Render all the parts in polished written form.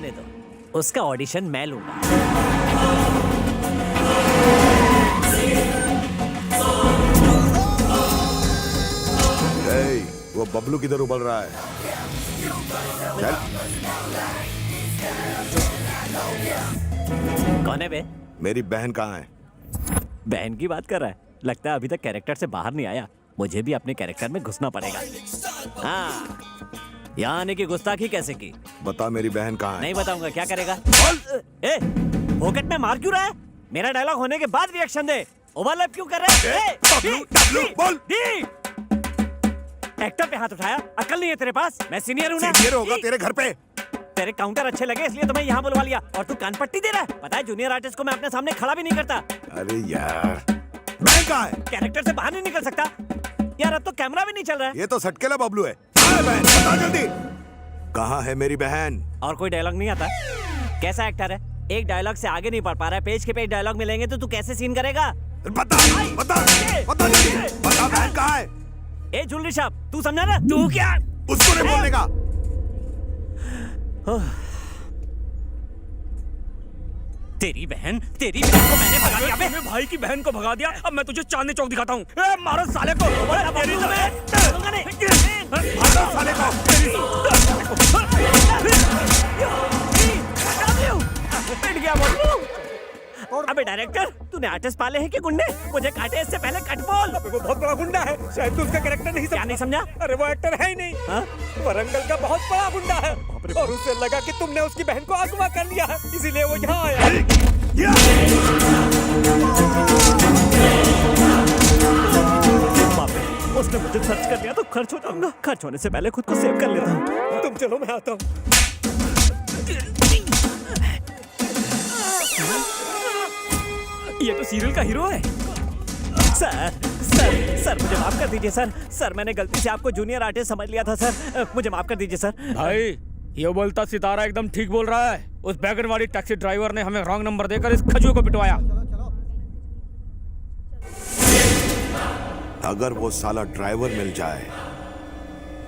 जाने दो, उसका ऑडिशन मैं लूंगा। वो बबलू किधर उबल रहा है? चल। कौन है बे? मेरी बहन कहाँ है? बहन की बात कर रहा है? लगता है अभी तक कैरेक्टर से बाहर नहीं आया। मुझे भी अपने कैरेक्टर में घुसना पड़ेगा। हाँ, यहाँ आने की गुस्ताखी कैसे की? बता मेरी बहन कहाँ है? नहीं बताऊंगा। क्या करेगा? ए, पॉकेट में मार क्यों रहा है? मेरा डायलॉग होने के बाद रिएक्शन दे। ओवरलैप क्यों कर रहा है? बोल। एक्टर पे हाथ उठाया, अकल नहीं है तेरे पास? मैं सीनियर हूँ ना। सीनियर होगा तेरे घर पे। तेरे काउंटर अच्छे लगे इसलिए तो मैं यहाँ बुलवा लिया, और तू कान पट्टी दे रहा है। पता है जूनियर आर्टिस्ट को मैं अपने सामने खड़ा भी नहीं करता। अरे यार, बहन कहाँ है? कैरेक्टर से बाहर नहीं निकल सकता यार। अब तो कैमरा भी नहीं चल रहा है। ये तो सटकेला बबलू है। बहन बता जल्दी, कहाँ है मेरी बहन? और कोई डायलॉग नहीं आता? कैसा एक्टर है? एक डायलॉग से आगे नहीं बढ़ पा रहा है। पेज के पेज डायलॉग मिलेंगे तो तू कैसे सीन करेगा? बता जल्दी, बता बहन कहाँ है? ए ज्वेलरी शॉप, तू समझा ना? तू क्या उसको नहीं बोलने का। तेरी बहन को मैंने भगा दिया। तूने भाई की बहन को भगा दिया, अब मैं तुझे चांदनी चौक दिखाता हूँ। मारो साले को। साले पिट गया बोल। अबे डायरेक्टर, तूने आर्टिस्ट पाले हैं कि गुंडे? मुझे काटे इससे पहले कट बोल। वो बहुत बड़ा गुंडा है, शायद तू उसका कैरेक्टर नहीं क्या नहीं समझा? अरे वो एक्टर है ही नहीं। वरंगल का बहुत बड़ा गुंडा है, और उसे लगा कि तुमने उसकी बहन को अगवा कर लिया है, इसीलिए वो यहाँ आया। उसने मुझे खर्च कर लिया तो खर्च हो जाऊंगा। खर्च होने से पहले खुद को सेव कर लेता हूँ। तुम चलो, मैं आता हूँ। ये तो सीरियल का हीरो है। सर मुझे माफ कर दीजिए सर। मैंने गलती से आपको जूनियर आर्टिस्ट समझ लिया था सर। मुझे माफ कर दीजिए सर। भाई, ये बोलता सितारा एकदम ठीक बोल रहा है। उस बैगन वाली टैक्सी ड्राइवर ने हमें रॉन्ग नंबर देकर इस खजूर को पिटवाया। अगर वो साला ड्राइवर मिल जाए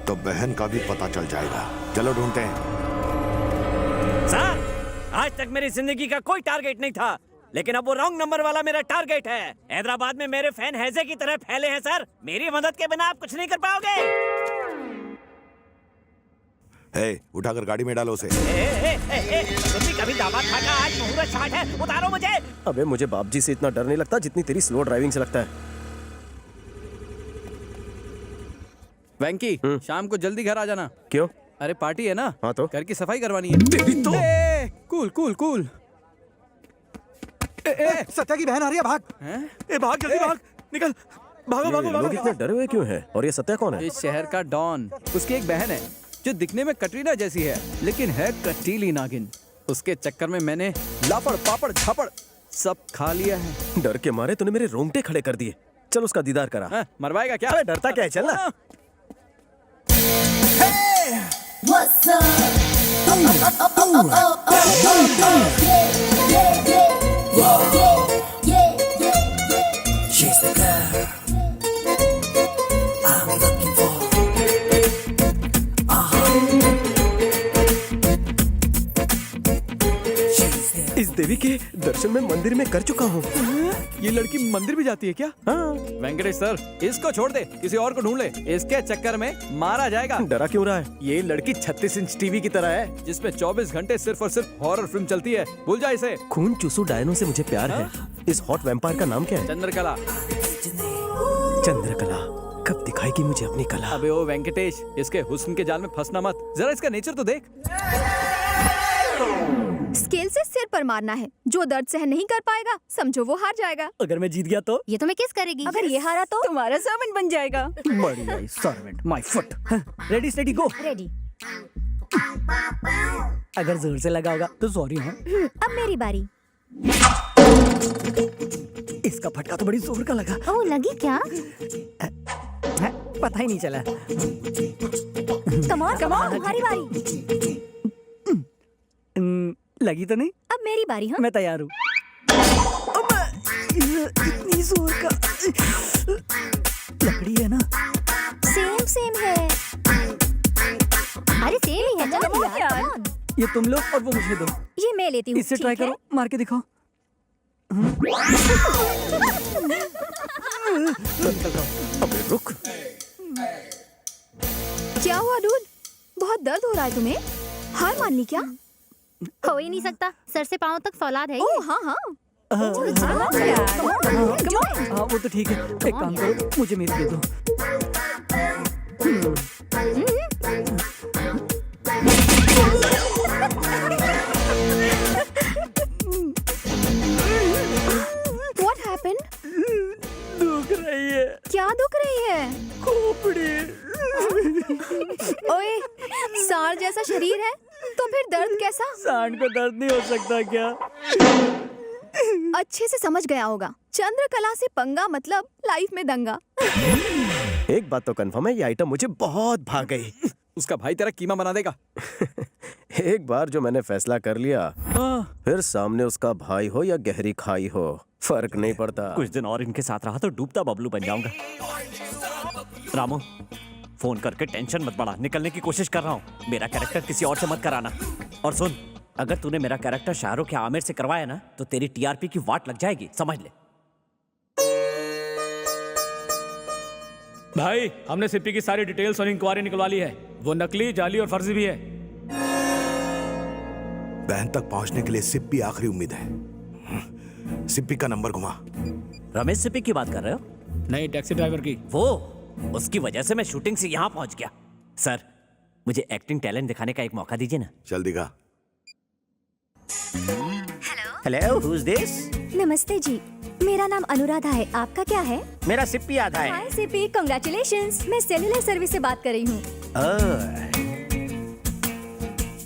तो बहन का भी पता चल जाएगा। चलो ढूंढते हैं। सर, आज तक मेरी जिंदगी का कोई टारगेट नहीं था, लेकिन अब वो रॉन्ग नंबर वाला मेरा टारगेट है। हैदराबाद में मेरे फैन हैजे की तरह फैले हैं सर। मेरी मदद के बिना आप कुछ नहीं कर पाओगे। उठाकर गाड़ी में डालो उसे। तुम भी कभी दामाद था का? आज मुहूर्त शाट है, उतारो मुझे। अबे मुझे बाप जी से इतना डर नहीं लगता जितनी तेरी स्लो ड्राइविंग से लगता है। वेंकी, शाम को जल्दी घर आ जाना। क्यों? अरे पार्टी है ना। हाँ तो घर की सफाई करवानी है। तेरी तो कूल। सत्या की बहन आ रही है, भाग। भाग जल्दी, भाग, निकल, भागो। लोग इतने डरे हुए क्यों हैं? और ये सत्या कौन है? इस शहर का डॉन। उसकी एक बहन है जो दिखने में कटरीना जैसी है, लेकिन है कटीली नागिन। उसके चक्कर में मैंने लापड़ पापड़ झापड़ सब खा लिया है। डर के मारे तूने मेरे रोंगटे खड़े कर दिए। चल उसका दीदार करा। मरवाएगा क्या? अरे डरता क्या है, चल ना। What's up? Yeah. She's the girl I'm looking for. इस देवी के दर्शन में मंदिर में कर चुका हूँ। ये लड़की मंदिर भी जाती है क्या? हाँ। वेंकटेश सर, इसको छोड़ दे, किसी और को ढूंढ ले। इसके चक्कर में मारा जाएगा। डरा क्यों रहा है? ये लड़की 36 इंच टीवी की तरह है, जिसमें 24 घंटे सिर्फ और सिर्फ हॉरर फिल्म चलती है। भूल जा इसे। खून चूसू डायनो से मुझे प्यार है। इस हॉट वैम्पायर का नाम क्या है? चंद्रकला। चंद्रकला कब दिखाएगी मुझे अपनी कला? अबे ओ वेंकटेश, इसके हुस्न के जाल में फंसना मत। जरा इसका नेचर तो देख। स्केल से सिर पर मारना है। जो दर्द सहन नहीं कर पाएगा, समझो वो हार जाएगा। अगर मैं जीत गया तो? ये तुम्हें किस करेगी? अगर ये हारा तो तुम्हारा सर्वेंट बन जाएगा। बढ़िया, servant my foot. Ready steady go. Ready. अगर जोर से लगा होगा तो सॉरी। हाँ, अब मेरी बारी। इसका फटका तो बड़ी जोर का लगा। ओह, लगी क्या? पता ही नहीं चला। कमान तुम्हारी बारी। लगी तो नहीं? अब मेरी बारी। हाँ, मैं तैयार हूँ। इतनी जोर का लकड़ी है ना? सेम है। अरे सेम ही है। चलो यार, come on। ये तुम लो और वो मुझे दो। ये मैं लेती हूँ। इससे ट्राई करो, मार के दिखाओ। अबे रुक। क्या हुआ डूड? बहुत दर्द हो रहा है तुम्हें? हार मान ली क्या? हो ही नहीं सकता, सर से पांव तक फौलाद है ये। ओह हाँ हाँ। हाँ वो तो ठीक है, एक काम करो, मुझे मेरी दे दो। What happened? दुख रही है क्या दुख रही है? खोपड़ी। ओए, सांड जैसा शरीर है तो फिर दर्द कैसा? सांड को दर्द नहीं हो सकता क्या? अच्छे से समझ गया होगा। चंद्रकला से पंगा मतलब लाइफ में दंगा। एक बात तो कंफर्म है, ये आइटम मुझे बहुत भाग गई। उसका भाई तेरा कीमा बना देगा। एक बार जो मैंने फैसला कर लिया, फिर सामने उसका भाई हो या गहरी खाई हो, फर्क नहीं पड़ता। कुछ दिन और इनके साथ रहा तो डूबता बबलू बन जाऊंगा। रामू, फोन करके टेंशन मत बढ़ा, निकलने की कोशिश कर रहा हूँ। मेरा कैरेक्टर किसी और से मत कराना। और सुन, अगर तूने मेरा कैरेक्टर शाहरुख या आमिर से करवाया ना तो तेरी टीआरपी की वाट लग जाएगी, समझ ले। भाई, हमने सिप्पी की सारी डिटेल्स और इंक्वायरी निकलवा ली है। वो नकली, जाली और फर्जी भी है। बहन तक पहुंचने के लिए सिप्पी आखिरी उम्मीद है। सिप्पी का नंबर घुमा। रमेश सिप्पी की बात कर रहे हो? नहीं, टैक्सी ड्राइवर की। वो, उसकी वजह से मैं शूटिंग से यहाँ पहुंच गया। सर, मुझे एक्टिंग टैलेंट दिखाने का एक मौका दीजिए ना। चल दिखा। Hello, who is this? नमस्ते जी, मेरा नाम अनुराधा है। आपका क्या है? मेरा सिप्पी आधा है। हाय सिपी, कांग्रेचुलेशंस। मैं सेलुलर सर्विस से बात कर रही हूँ।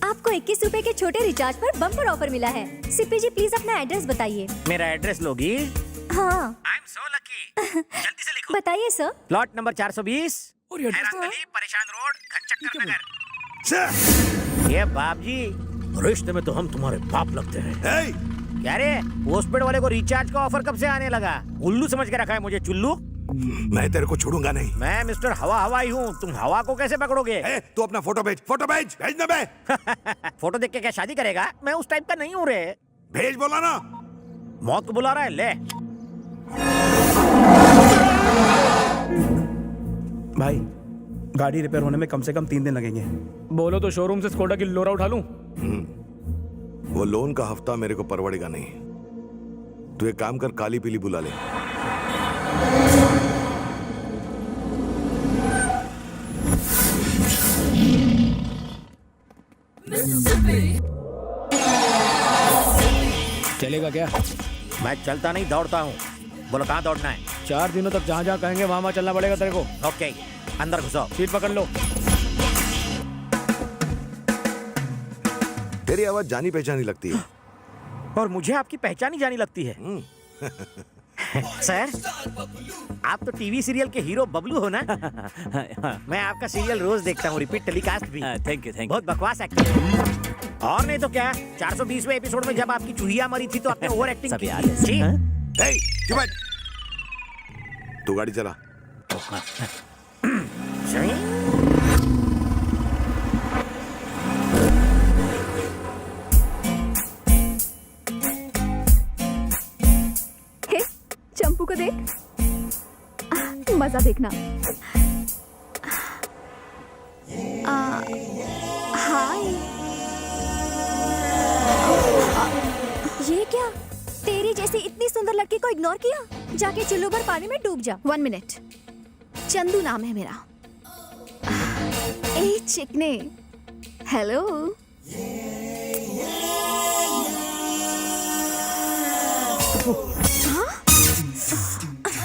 आपको 21 रुपए के छोटे रिचार्ज पर बम्पर ऑफर मिला है। सिपी जी प्लीज अपना एड्रेस बताइए। मेरा एड्रेस लोगी? हाँ आई एम सो लकी। जल्दी से लिखो। बताइए सर। प्लॉट नंबर 420, और ये गली, परेशान रोड, घनचक्कर नगर। ये बाप जी, रिश्ते में तो हम तुम्हारे बाप लगते हैं। क्या रे, पोस्टपेड वाले को रिचार्ज का ऑफर कब से आने लगा? उल्लू समझ के रखा है मुझे, चुल्लू। मैं तेरे को छोड़ूंगा नहीं। मैं मिस्टर हवा हवाई हूँ, तुम हवा को कैसे पकड़ोगे? तू अपना फोटो भेज, फोटो भेज, भेजना बे। फोटो देख के क्या शादी करेगा? मैं उस टाइप का नहीं हूँ रे। भेज बोला ना। मौत को बुला रहा है, ले। भाई, गाड़ी रिपेयर होने में कम से कम 3 दिन लगेंगे। बोलो तो शोरूम से स्कोडा की लोरा उठा लूं? वो लोन का हफ्ता मेरे को परवड़ेगा नहीं। तू एक काम कर, काली पीली बुला ले। चलेगा क्या? मैं चलता नहीं, दौड़ता हूँ। बोलो कहाँ दौड़ना है? 4 दिनों तक जहाँ जहाँ कहेंगे वहाँ चलना पड़ेगा तेरे को। ओके, अंदर घुसो। सीट पकड़ लो। तेरी आवाज जानी पहचानी लगती है। और मुझे आपकी पहचानी जानी लगती है। सर, आप तो टीवी सीरियल के हीरो बबलू हो ना? मैं आपका सीरियल रोज देखता हूँ, रिपीट टेलीकास्ट भी। Thank you, thank you. बहुत बकवास एक्टिंग। और नहीं तो क्या, 420वें एपिसोड में जब आपकी चूहिया मरी थी तो आपने ओवर एक्टिंग सब की याद थी। है। जी। हे, चुप बैठ। तू गाड़ी चला। सही? हे, चंपू को देख। मजा देखना। हाय। ये क्या? तेरी जैसी इतनी सुंदर लड़की को इग्नोर किया? जाके चुल्लू भर पानी में डूब जा। 1 मिनट। चंदू नाम है मेरा। ए चिकने, हेलो।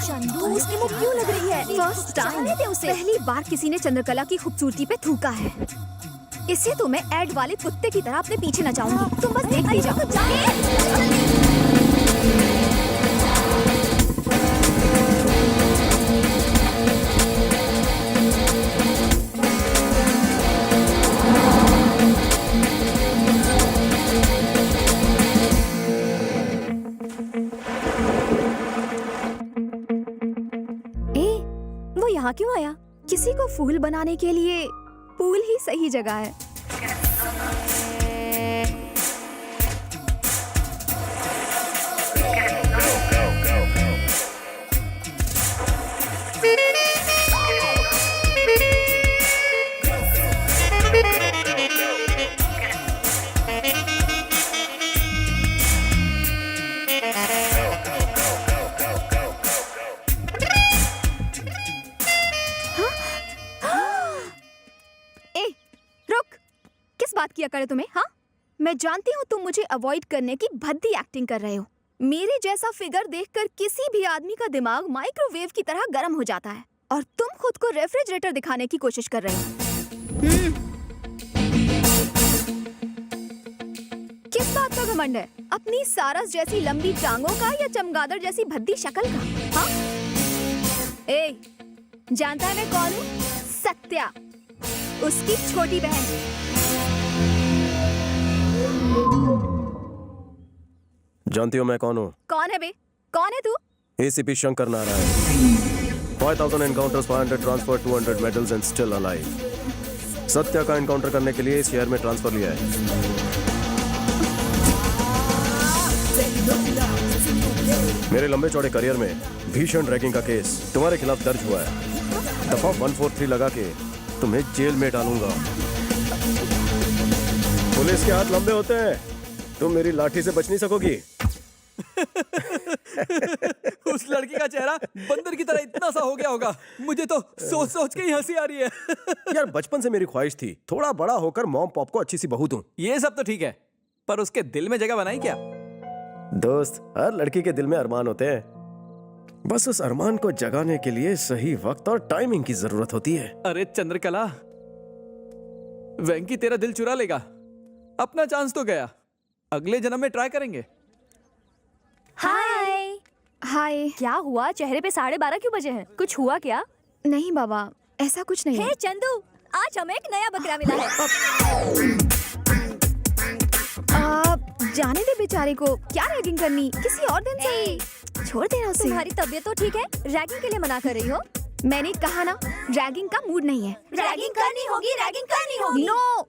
चंदू, उसकी मुंह क्यों लग रही है? फर्स्ट टाइम, पहली बार किसी ने चंद्रकला की खूबसूरती पे थूका है। इससे तो मैं एड वाले कुत्ते की तरह अपने पीछे न जाऊंगी। तुम बस देखते जाओ। वो यहाँ क्यों आया? किसी को फूल बनाने के लिए पूल ही सही जगह है। अकड़ है तुम्हें? हाँ, मैं जानती हूँ तुम मुझे अवॉइड करने की भद्दी एक्टिंग कर रहे हो। मेरे जैसा फिगर देखकर किसी भी आदमी का दिमाग माइक्रोवेव की तरह गर्म हो जाता है, और तुम खुद को रेफ्रिजरेटर दिखाने की कोशिश कर रहे हो। किस बात का घमंड है? अपनी सारस जैसी लंबी टांगों का या चमगादड़ जैसी भद्दी शक्ल का? हाँ? ए, जानता है मैं कौन हूँ? सत्या, उसकी छोटी बहन। जानती हो मैं कौन हूँ? कौन है बे? कौन है तू? ACP Shankar Narayan. 5000 encounters, 500 transfer, 200 medals and still alive. Satya का एनकाउंटर करने के लिए इस शहर में ट्रांसफर लिया है। मेरे लंबे चौड़े करियर में भीषण रैगिंग का केस तुम्हारे खिलाफ दर्ज हुआ है। दफा 143 लगा के तुम्हें जेल में डालूंगा। पुलिस के हाथ लंबे होते हैं, तुम मेरी लाठी से बच नहीं सकोगी। उस लड़की का चेहरा बंदर की तरह इतना सा हो गया होगा, मुझे तो सोच सोच के ही हंसी आ रही है। यार बचपन से मेरी ख्वाहिश थी थोड़ा बड़ा होकर मॉम पॉप को अच्छी सी बहू दूं। ये सब तो ठीक है, पर उसके दिल में जगह बनाई क्या? दोस्त, हर लड़की के दिल में अरमान होते हैं, बस उस अरमान को जगाने के लिए सही वक्त और टाइमिंग की जरूरत होती है। अरे चंद्रकला, वेंकी तेरा दिल चुरा लेगा। अपना चांस तो गया, अगले जन्म में ट्राई करेंगे। हाय। हाय। क्या हुआ? चेहरे पे 12:30 क्यों बजे हैं? कुछ हुआ क्या? नहीं बाबा, ऐसा कुछ नहीं है। हे चंदू, आज हमें एक नया बकरा मिला है। जाने दे बेचारे को, क्या रैगिंग करनी, किसी और दिन से छोड़ देना उसे। तुम्हारी तबीयत तो ठीक है, रैगिंग के लिए मना कर रही हो? मैंने कहा ना, रैगिंग का मूड नहीं है। रैगिंग करनी होगी, रैगिंग करनी होगी। नो,